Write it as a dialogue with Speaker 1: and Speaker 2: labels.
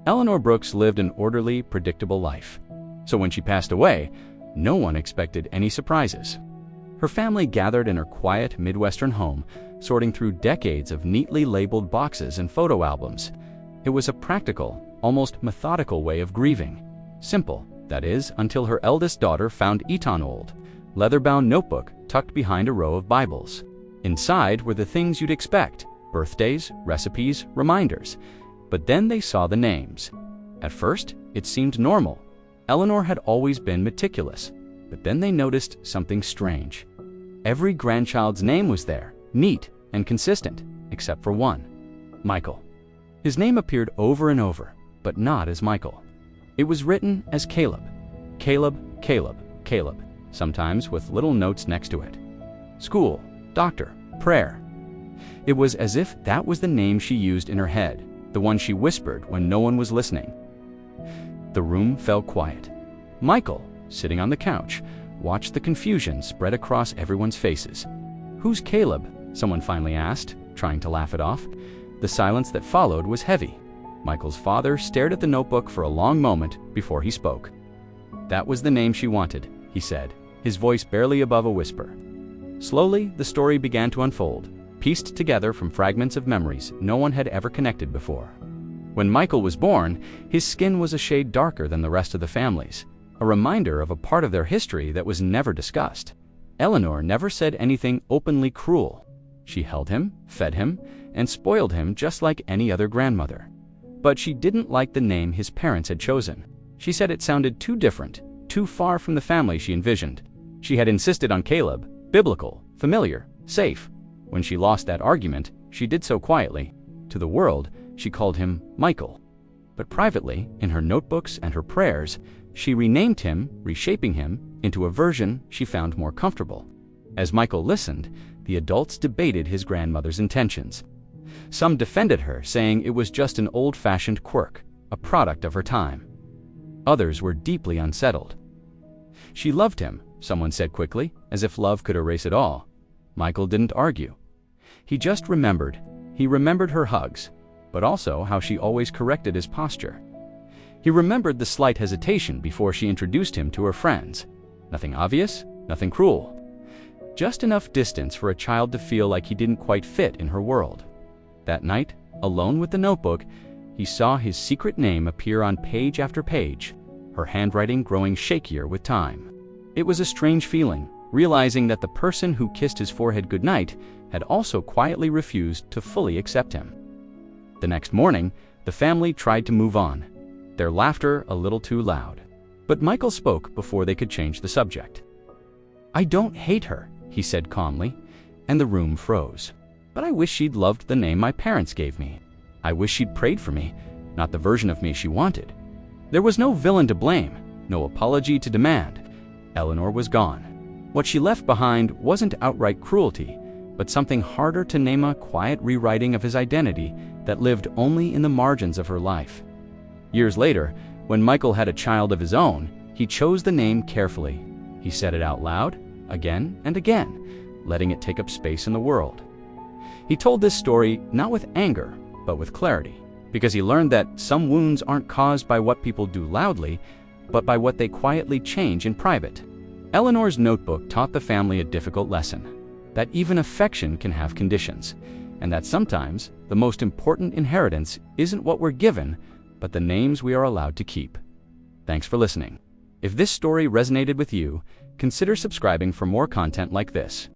Speaker 1: Eleanor Brooks lived an orderly, predictable life. So when she passed away, no one expected any surprises. Her family gathered in her quiet Midwestern home, sorting through decades of neatly labeled boxes and photo albums. It was a practical, almost methodical way of grieving. Simple, that is, until her eldest daughter found Eton old, leather-bound notebook tucked behind a row of Bibles. Inside were the things you'd expect: birthdays, recipes, reminders. But then they saw the names. At first, it seemed normal. Eleanor had always been meticulous. But then they noticed something strange. Every grandchild's name was there, neat and consistent, except for one: Michael. His name appeared over and over, but not as Michael. It was written as Caleb. Caleb, Caleb, Caleb, sometimes with little notes next to it. School, doctor, prayer. It was as if that was the name she used in her head, the one she whispered when no one was listening. The room fell quiet. Michael, sitting on the couch, watched the confusion spread across everyone's faces. "Who's Caleb?" someone finally asked, trying to laugh it off. The silence that followed was heavy. Michael's father stared at the notebook for a long moment before he spoke. "That was the name she wanted," he said, his voice barely above a whisper. Slowly, the story began to unfold, pieced together from fragments of memories no one had ever connected before. When Michael was born, his skin was a shade darker than the rest of the family's, a reminder of a part of their history that was never discussed. Eleanor never said anything openly cruel. She held him, fed him, and spoiled him just like any other grandmother. But she didn't like the name his parents had chosen. She said it sounded too different, too far from the family she envisioned. She had insisted on Caleb, biblical, familiar, safe. When she lost that argument, she did so quietly. To the world, she called him Michael. But privately, in her notebooks and her prayers, she renamed him, reshaping him, into a version she found more comfortable. As Michael listened, the adults debated his grandmother's intentions. Some defended her, saying it was just an old-fashioned quirk, a product of her time. Others were deeply unsettled. "She loved him," someone said quickly, as if love could erase it all. Michael didn't argue. He just remembered. He remembered her hugs, but also how she always corrected his posture. He remembered the slight hesitation before she introduced him to her friends. Nothing obvious, nothing cruel. Just enough distance for a child to feel like he didn't quite fit in her world. That night, alone with the notebook, he saw his secret name appear on page after page, her handwriting growing shakier with time. It was a strange feeling, realizing that the person who kissed his forehead goodnight had also quietly refused to fully accept him. The next morning, the family tried to move on, their laughter a little too loud. But Michael spoke before they could change the subject. "I don't hate her," he said calmly, and the room froze. "But I wish she'd loved the name my parents gave me. I wish she'd prayed for me, not the version of me she wanted." There was no villain to blame, no apology to demand. Eleanor was gone. What she left behind wasn't outright cruelty, but something harder to name: a quiet rewriting of his identity that lived only in the margins of her life. Years later, when Michael had a child of his own, he chose the name carefully. He said it out loud, again and again, letting it take up space in the world. He told this story not with anger, but with clarity, because he learned that some wounds aren't caused by what people do loudly, but by what they quietly change in private. Eleanor's notebook taught the family a difficult lesson, that even affection can have conditions, and that sometimes the most important inheritance isn't what we're given, but the names we are allowed to keep. Thanks for listening. If this story resonated with you, consider subscribing for more content like this.